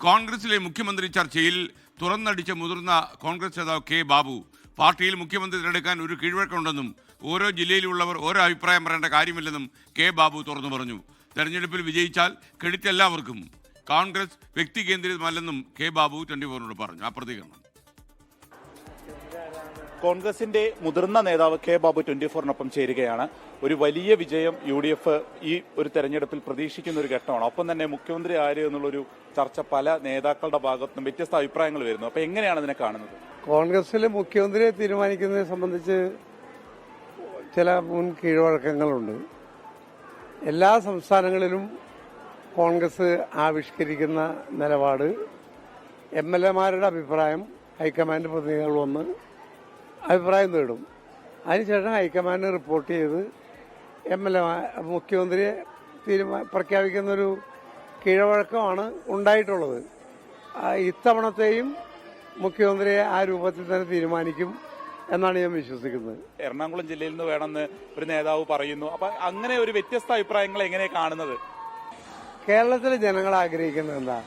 കോൺഗ്രസിലെ മുഖ്യമന്ത്രി ചർച്ചയിൽ തുറന്നടിച്ച മുതിർന്ന കോൺഗ്രസ് നേതാവ് കെ ബാബു പാർട്ടിയിൽ മുഖ്യമന്ത്രി തിരഞ്ഞെടുക്കാൻ ഒരു കീഴ്വഴക്കമുണ്ടെന്നും ഓരോ ജില്ലയിലുള്ളവർ ഓരോ അഭിപ്രായം പറയേണ്ട കാര്യമില്ലെന്നും കെ ബാബു തുറന്നു പറഞ്ഞു. തെരഞ്ഞെടുപ്പിൽ വിജയിച്ചാൽ ക്രെഡിറ്റ് എല്ലാവർക്കും, കോൺഗ്രസ് വ്യക്തി കേന്ദ്രീകൃതമല്ലെന്നും കെ ബാബു 24 പറഞ്ഞു. ആ പ്രതികരണം കോൺഗ്രസിന്റെ മുതിർന്ന നേതാവ് കെ ബാബു 24-നൊപ്പം ചേരുകയാണ്. ഒരു വലിയ വിജയം UDF ഈ ഒരു തെരഞ്ഞെടുപ്പിൽ പ്രതീക്ഷിക്കുന്ന ഒരു ഘട്ടമാണ്. ഒപ്പം തന്നെ മുഖ്യമന്ത്രി ആര് എന്നുള്ളൊരു ചർച്ച പല നേതാക്കളുടെ ഭാഗത്തും വ്യത്യസ്ത അഭിപ്രായങ്ങൾ വരുന്നു. അപ്പൊ എങ്ങനെയാണ് അതിനെ കാണുന്നത്? കോൺഗ്രസിലെ മുഖ്യമന്ത്രിയെ തീരുമാനിക്കുന്നതിനെ സംബന്ധിച്ച് ചില മുൻ കീഴ്വഴക്കങ്ങളുണ്ട്. എല്ലാ സംസ്ഥാനങ്ങളിലും കോൺഗ്രസ് ആവിഷ്കരിക്കുന്ന നിലപാട് MLA-മാരുടെ അഭിപ്രായം ഹൈക്കമാൻഡ് പ്രതിനിധികൾ വന്ന് അഭിപ്രായം നേടും. അതിനുശേഷം ഹൈക്കമാൻഡ് റിപ്പോർട്ട് ചെയ്ത് മുഖ്യമന്ത്രിയെ പ്രഖ്യാപിക്കുന്നൊരു കീഴ്വഴക്കമാണ് ഉണ്ടായിട്ടുള്ളത്. ഇത്തവണത്തെയും മുഖ്യമന്ത്രിയെ ആ രൂപത്തിൽ തന്നെ തീരുമാനിക്കും എന്നാണ് ഞാൻ വിശ്വസിക്കുന്നത്. എറണാകുളം ജില്ലയിൽ നിന്ന് വേണമെന്ന് ഒരു നേതാവ് പറയുന്നു. അപ്പൊ അങ്ങനെ ഒരു വ്യത്യസ്ത അഭിപ്രായങ്ങൾ എങ്ങനെ കാണുന്നത്? കേരളത്തിലെ ജനങ്ങൾ ആഗ്രഹിക്കുന്നത് എന്താ?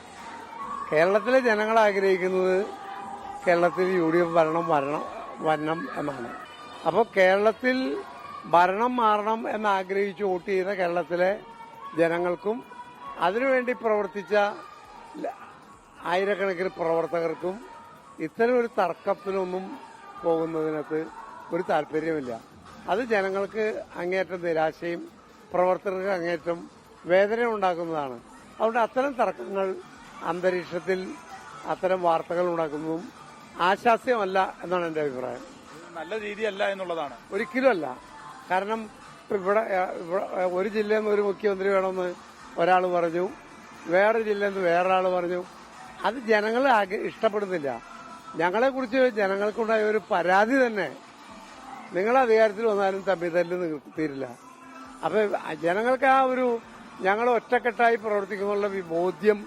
കേരളത്തിലെ ജനങ്ങൾ ആഗ്രഹിക്കുന്നത് കേരളത്തിൽ UDF ഭരണം വരണം എന്നാണ്. അപ്പോൾ കേരളത്തിൽ ഭരണം മാറണം എന്നാഗ്രഹിച്ച് വോട്ട് ചെയ്ത കേരളത്തിലെ ജനങ്ങൾക്കും അതിനുവേണ്ടി പ്രവർത്തിച്ച ആയിരക്കണക്കിന് പ്രവർത്തകർക്കും ഇത്തരം ഒരു തർക്കത്തിലൊന്നും പോകുന്നതിനകത്ത് ഒരു താല്പര്യമില്ല. അത് ജനങ്ങൾക്ക് അങ്ങേയറ്റം നിരാശയും പ്രവർത്തകർക്ക് അങ്ങേയറ്റം വേദന ഉണ്ടാക്കുന്നതാണ്. അതുകൊണ്ട് അത്തരം തർക്കങ്ങൾ അന്തരീക്ഷത്തിൽ അത്തരം വാർത്തകൾ ഉണ്ടാക്കുന്നതും ആശാസ്യമല്ല എന്നാണ് എൻ്റെ അഭിപ്രായം. നല്ല രീതിയല്ല എന്നുള്ളതാണ്. ഒരിക്കലും അല്ല. കാരണം ഇവിടെ ഒരു ജില്ലയിൽ നിന്ന് ഒരു മുഖ്യമന്ത്രി വേണമെന്ന് ഒരാൾ പറഞ്ഞു, വേറെ ജില്ലയിൽ നിന്ന് വേറൊരാൾ പറഞ്ഞു. അത് ജനങ്ങൾ ഇഷ്ടപ്പെടുന്നില്ല. ഞങ്ങളെക്കുറിച്ച് ജനങ്ങൾക്കുണ്ടായ ഒരു പരാതി തന്നെ നിങ്ങൾ അധികാരത്തിൽ വന്നാലും തമ്മിൽ നിർത്തിയില്ല. അപ്പൊ ജനങ്ങൾക്ക് ആ ഒരു ഞങ്ങൾ ഒറ്റക്കെട്ടായി പ്രവർത്തിക്കുന്നുള്ള ബോധ്യം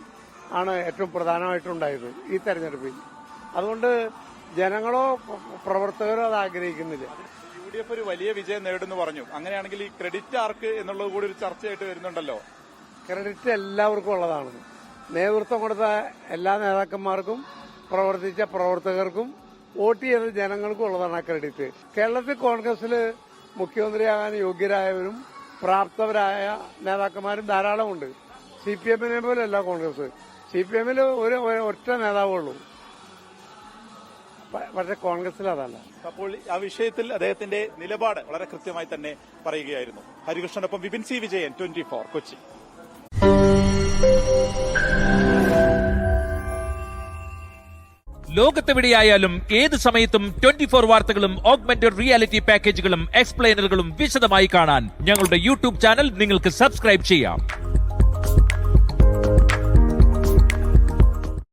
ആണ് ഏറ്റവും പ്രധാനമായിട്ടുണ്ടായത് ഈ തെരഞ്ഞെടുപ്പിൽ. അതുകൊണ്ട് ജനങ്ങളോ പ്രവർത്തകരോ അത് ആഗ്രഹിക്കുന്നില്ല. UDF ഒരു വലിയ വിജയം നേടുന്നു പറഞ്ഞു. അങ്ങനെയാണെങ്കിൽ ഈ ക്രെഡിറ്റ് ആർക്ക് എന്നുള്ളത് കൂടി ഒരു ചർച്ചയായിട്ട് വരുന്നുണ്ടല്ലോ. ക്രെഡിറ്റ് എല്ലാവർക്കും ഉള്ളതാണ്. നേതൃത്വം കൊടുത്ത എല്ലാ നേതാക്കന്മാർക്കും പ്രവർത്തിച്ച പ്രവർത്തകർക്കും വോട്ട് ചെയ്ത ജനങ്ങൾക്കും ഉള്ളതാണ് ആ ക്രെഡിറ്റ്. കേരളത്തിൽ കോൺഗ്രസിൽ മുഖ്യമന്ത്രിയാകാൻ യോഗ്യരായവരും പ്രാപ്തവരായ നേതാക്കന്മാരും ധാരാളമുണ്ട്. CPM-നെ പോലെയല്ല കോൺഗ്രസ്. CPM-ൽ ഒറ്റ നേതാവുള്ളൂ, പക്ഷെ കോൺഗ്രസിൽ അതല്ല. അപ്പോൾ ആ വിഷയത്തിൽ അദ്ദേഹത്തിന്റെ നിലപാട് വളരെ കൃത്യമായി തന്നെ പറയുകയായിരുന്നു. ഹരികൃഷ്ണനൊപ്പം വിപിൻ C. വിജയൻ, 24 കൊച്ചി. ലോകത്തെവിടെയായാലും ഏത് സമയത്തും 24 വാർത്തകളും ഓഗ്മെന്റഡ് റിയാലിറ്റി പാക്കേജുകളും എക്സ്പ്ലെയിനറുകളും വിശദമായി കാണാൻ ഞങ്ങളുടെ YouTube ചാനൽ നിങ്ങൾക്ക് സബ്സ്ക്രൈബ് ചെയ്യാം.